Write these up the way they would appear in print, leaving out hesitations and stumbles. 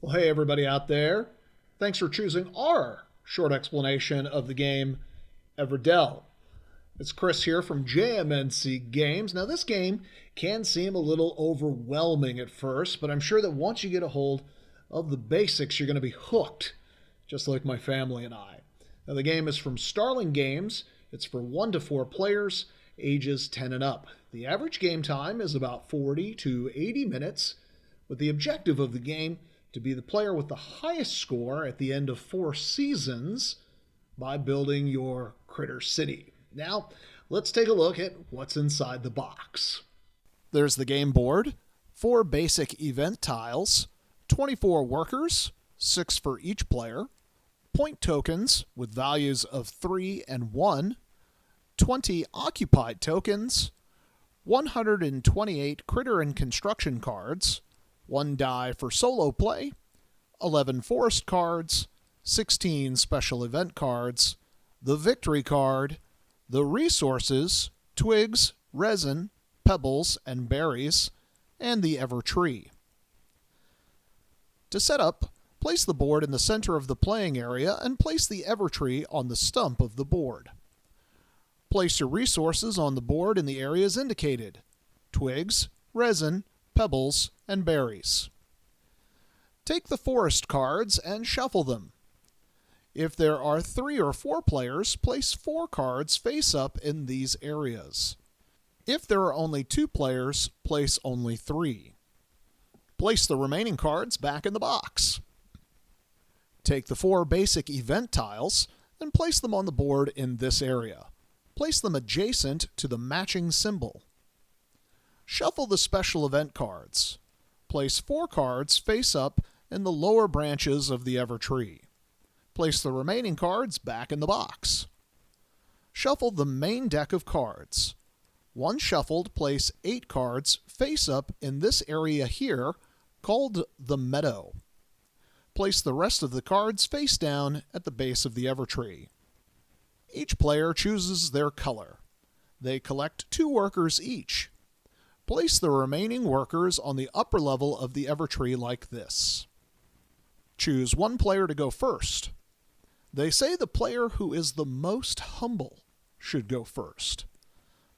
Well, hey, everybody out there. Thanks for choosing our short explanation of the game Everdell. It's Chris here from JMNC Games. Now, this game can seem a little overwhelming at first, but I'm sure that once you get a hold of the basics, you're going to be hooked, just like my family and I. Now, the game is from Starling Games. It's for 1 to 4 players, ages 10 and up. The average game time is about 40 to 80 minutes, with the objective of the game to be the player with the highest score at the end of 4 seasons by building your critter city. Now, let's take a look at what's inside the box. There's the game board, 4 basic event tiles, 24 workers, 6 for each player, point tokens with values of 3 and 1, 20 occupied tokens, 128 critter and construction cards, 1 die for solo play, 11 forest cards, 16 special event cards, the victory card, the resources, twigs, resin, pebbles, and berries, and the ever tree. To set up, place the board in the center of the playing area and place the ever tree on the stump of the board. Place your resources on the board in the areas indicated: twigs, resin, pebbles, and berries. Take the forest cards and shuffle them. If there are 3 or 4 players, place 4 cards face up in these areas. If there are only 2 players, place only 3. Place the remaining cards back in the box. Take the 4 basic event tiles and place them on the board in this area. Place them adjacent to the matching symbol. Shuffle the special event cards. Place 4 cards face up in the lower branches of the ever tree. Place the remaining cards back in the box. Shuffle the main deck of cards. Once shuffled, place 8 cards face up in this area here, called the meadow. Place the rest of the cards face down at the base of the ever tree. Each player chooses their color. They collect 2 workers each. Place the remaining workers on the upper level of the ever tree like this. Choose 1 player to go first. They say the player who is the most humble should go first.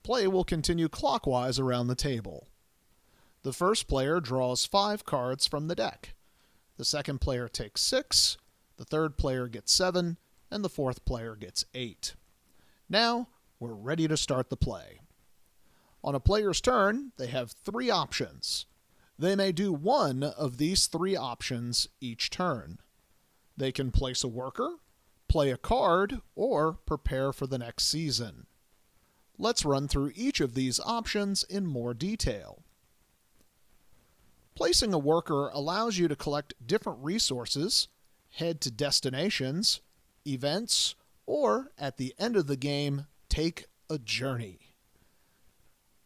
Play will continue clockwise around the table. The first player draws 5 cards from the deck. The second player takes 6, the third player gets 7, and the fourth player gets 8. Now, we're ready to start the play. On a player's turn, they have 3 options. They may do one of these 3 options each turn. They can place a worker, play a card, or prepare for the next season. Let's run through each of these options in more detail. Placing a worker allows you to collect different resources, head to destinations, events, or, at the end of the game, take a journey.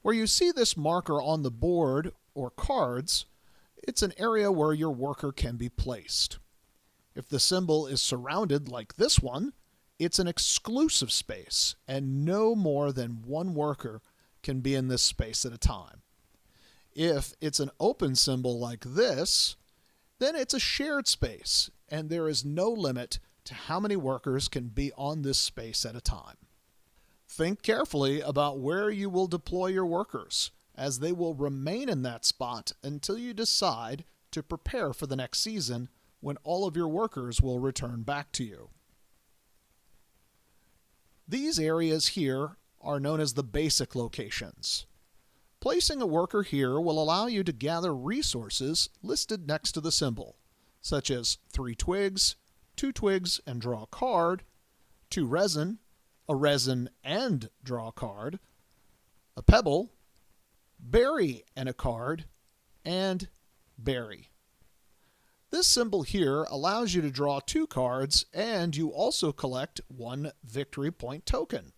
Where you see this marker on the board or cards, it's an area where your worker can be placed. If the symbol is surrounded like this one, it's an exclusive space, and no more than 1 worker can be in this space at a time. If it's an open symbol like this, then it's a shared space, and there is no limit to how many workers can be on this space at a time. Think carefully about where you will deploy your workers, as they will remain in that spot until you decide to prepare for the next season, when all of your workers will return back to you. These areas here are known as the basic locations. Placing a worker here will allow you to gather resources listed next to the symbol, such as 3 twigs, 2 twigs and draw a card, 2 resin, a resin and draw a card, a pebble, berry and a card, and berry. This symbol here allows you to draw 2 cards, and you also collect 1 victory point token.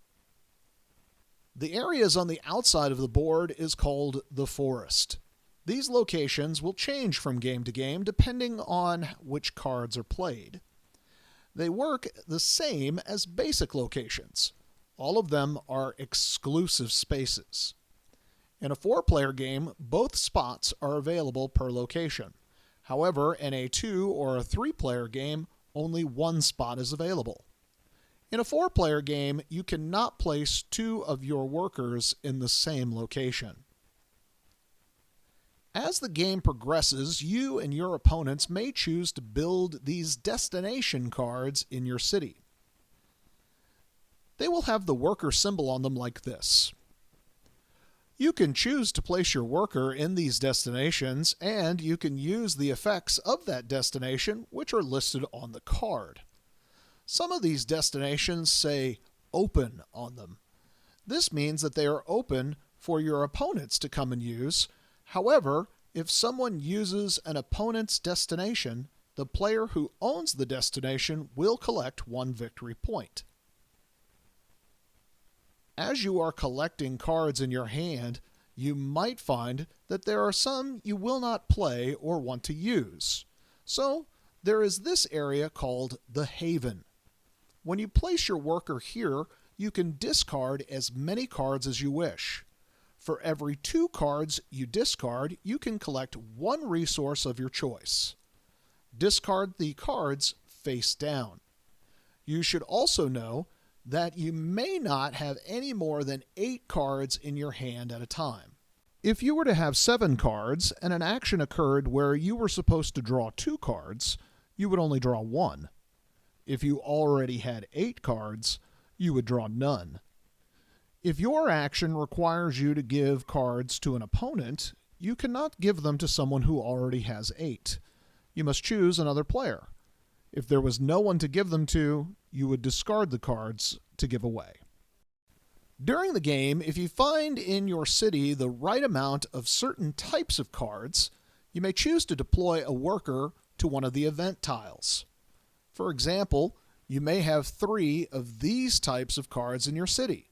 The areas on the outside of the board is called the forest. These locations will change from game to game depending on which cards are played. They work the same as basic locations. All of them are exclusive spaces. In a 4-player game, both spots are available per location. However, in a 2 or a 3-player game, only one spot is available. In a 4-player game, you cannot place 2 of your workers in the same location. As the game progresses, you and your opponents may choose to build these destination cards in your city. They will have the worker symbol on them like this. You can choose to place your worker in these destinations, and you can use the effects of that destination, which are listed on the card. Some of these destinations say open on them. This means that they are open for your opponents to come and use. However, if someone uses an opponent's destination, the player who owns the destination will collect 1 victory point. As you are collecting cards in your hand, you might find that there are some you will not play or want to use. So, there is this area called the Haven. When you place your worker here, you can discard as many cards as you wish. For every 2 cards you discard, you can collect 1 resource of your choice. Discard the cards face down. You should also know that you may not have any more than 8 cards in your hand at a time. If you were to have 7 cards and an action occurred where you were supposed to draw 2 cards, you would only draw 1. If you already had 8 cards, you would draw none. If your action requires you to give cards to an opponent, you cannot give them to someone who already has 8. You must choose another player. If there was no one to give them to, you would discard the cards to give away. During the game, if you find in your city the right amount of certain types of cards, you may choose to deploy a worker to one of the event tiles. For example, you may have 3 of these types of cards in your city.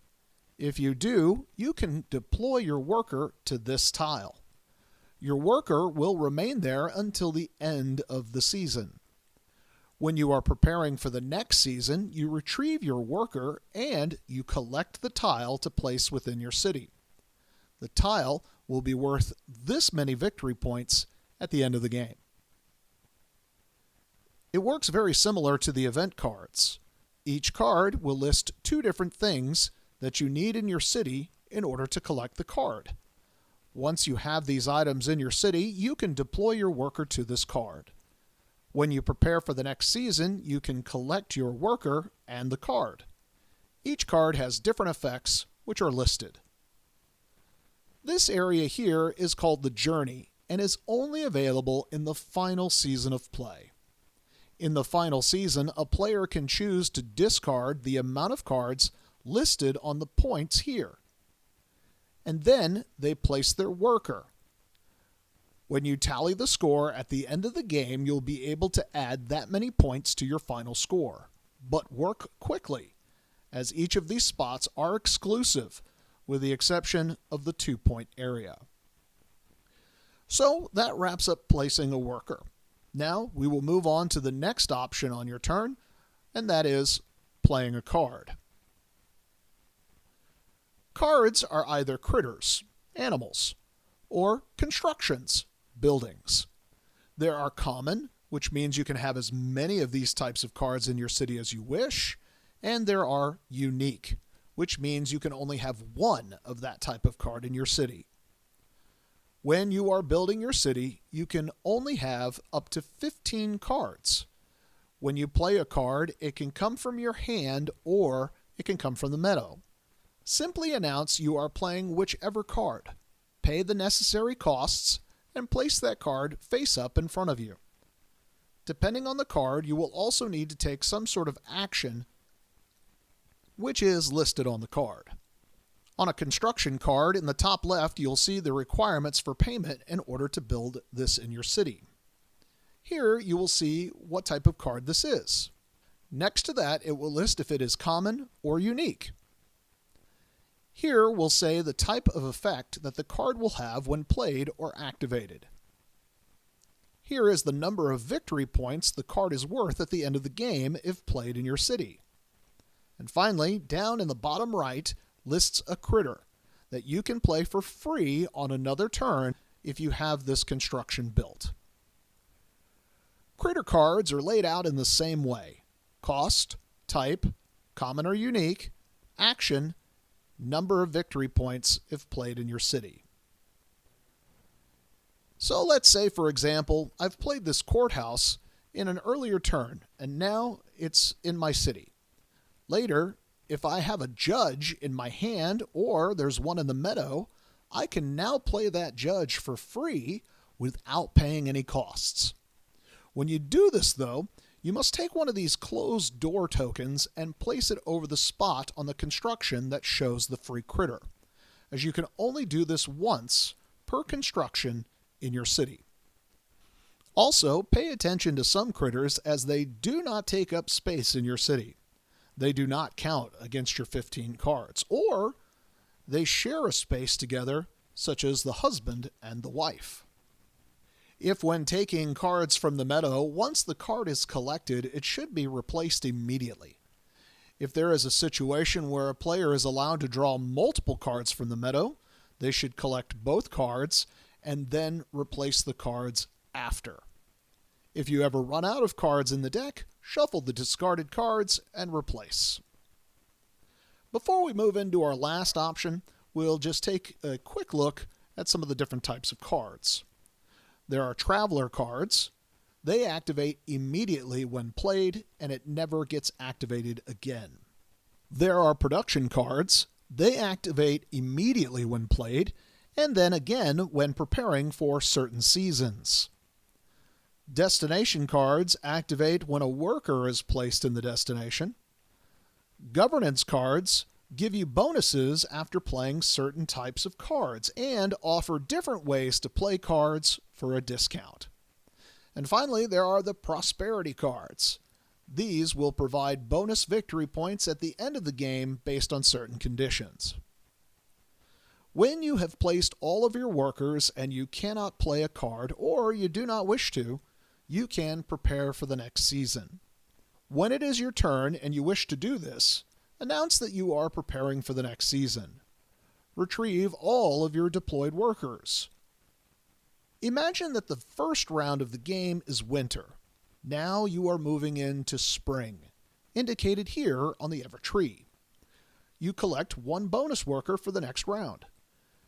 If you do, you can deploy your worker to this tile. Your worker will remain there until the end of the season. When you are preparing for the next season, you retrieve your worker and you collect the tile to place within your city. The tile will be worth this many victory points at the end of the game. It works very similar to the event cards. Each card will list 2 different things that you need in your city in order to collect the card. Once you have these items in your city, you can deploy your worker to this card. When you prepare for the next season, you can collect your worker and the card. Each card has different effects, which are listed. This area here is called the Journey and is only available in the final season of play. In the final season, a player can choose to discard the amount of cards listed on the points here. And then they place their worker. When you tally the score at the end of the game, you'll be able to add that many points to your final score. But work quickly, as each of these spots are exclusive, with the exception of the 2-point area. So that wraps up placing a worker. Now we will move on to the next option on your turn, and that is playing a card. Cards are either critters, animals, or constructions, buildings. There are common, which means you can have as many of these types of cards in your city as you wish, and there are unique, which means you can only have 1 of that type of card in your city. When you are building your city, you can only have up to 15 cards. When you play a card, it can come from your hand or it can come from the meadow. Simply announce you are playing whichever card. Pay the necessary costs and place that card face up in front of you. Depending on the card, you will also need to take some sort of action which is listed on the card. On a construction card in the top left, you'll see the requirements for payment in order to build this in your city. Here you will see what type of card this is. Next to that, it will list if it is common or unique. Here we'll say the type of effect that the card will have when played or activated. Here is the number of victory points the card is worth at the end of the game if played in your city. And finally, down in the bottom right, lists a critter that you can play for free on another turn if you have this construction built. critter cards are laid out in the same way: cost, type, common or unique, action, number of victory points if played in your city. So let's say, for example, I've played this courthouse in an earlier turn, and now it's in my city. Later, if I have a judge in my hand or there's one in the meadow, I can now play that judge for free without paying any costs. When you do this, though, you must take one of these closed door tokens and place it over the spot on the construction that shows the free critter, as you can only do this once per construction in your city. Also, pay attention to some critters, as they do not take up space in your city. They do not count against your 15 cards, or they share a space together, such as the husband and the wife. If when taking cards from the meadow, once the card is collected, it should be replaced immediately. If there is a situation where a player is allowed to draw multiple cards from the meadow, they should collect both cards and then replace the cards after. If you ever run out of cards in the deck, shuffle the discarded cards and replace. Before we move into our last option, we'll just take a quick look at some of the different types of cards. There are traveler cards. They activate immediately when played, and it never gets activated again. There are production cards. They activate immediately when played, and then again when preparing for certain seasons. Destination cards activate when a worker is placed in the destination. Governance cards give you bonuses after playing certain types of cards and offer different ways to play cards for a discount. And finally, there are the prosperity cards. These will provide bonus victory points at the end of the game based on certain conditions. When you have placed all of your workers and you cannot play a card, or you do not wish to, you can prepare for the next season. When it is your turn and you wish to do this, announce that you are preparing for the next season. Retrieve all of your deployed workers. Imagine that the first round of the game is winter. Now you are moving into spring, indicated here on the Evertree. You collect one bonus worker for the next round.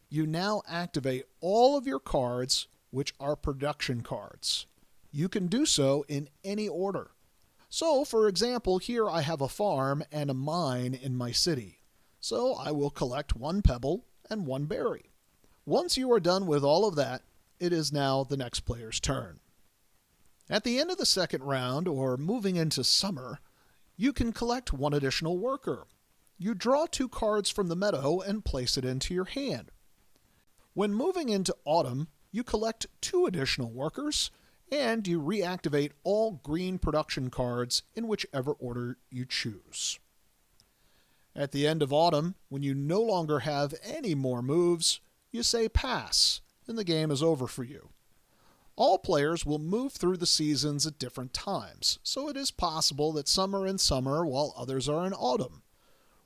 You now activate all of your cards, which are production cards. You can do so in any order. So, for example, here I have a farm and a mine in my city. So I will collect one pebble and one berry. Once you are done with all of that, it is now the next player's turn. At the end of the second round, or moving into summer, you can collect one additional worker. You draw 2 cards from the meadow and place it into your hand. When moving into autumn, you collect 2 additional workers, and you reactivate all green production cards in whichever order you choose. At the end of autumn, when you no longer have any more moves, you say pass, and the game is over for you. All players will move through the seasons at different times, so it is possible that some are in summer while others are in autumn.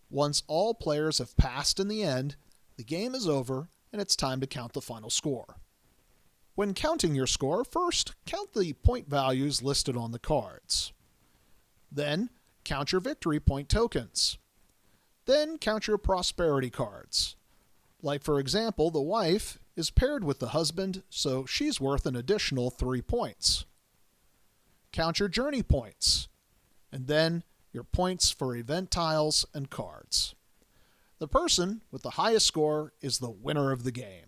Once all players have passed in the end, the game is over and it's time to count the final score. When counting your score, first count the point values listed on the cards. Then count your victory point tokens. Then count your prosperity cards. Like, for example, the wife is paired with the husband, so she's worth an additional 3 points. Count your journey points, and then your points for event tiles and cards. The person with the highest score is the winner of the game.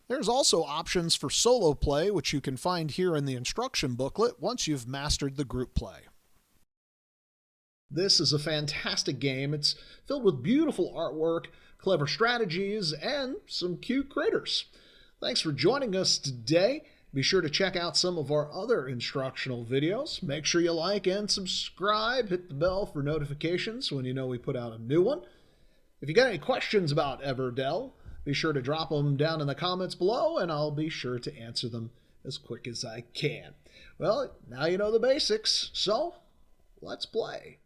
There's also options for solo play, which you can find here in the instruction booklet once you've mastered the group play. This is a fantastic game. It's filled with beautiful artwork, clever strategies, and some cute critters. Thanks for joining us today. Be sure to check out some of our other instructional videos. Make sure you like and subscribe. Hit the bell for notifications when you know we put out a new one. If you got any questions about Everdell, be sure to drop them down in the comments below, and I'll be sure to answer them as quick as I can. Well, now you know the basics, so let's play.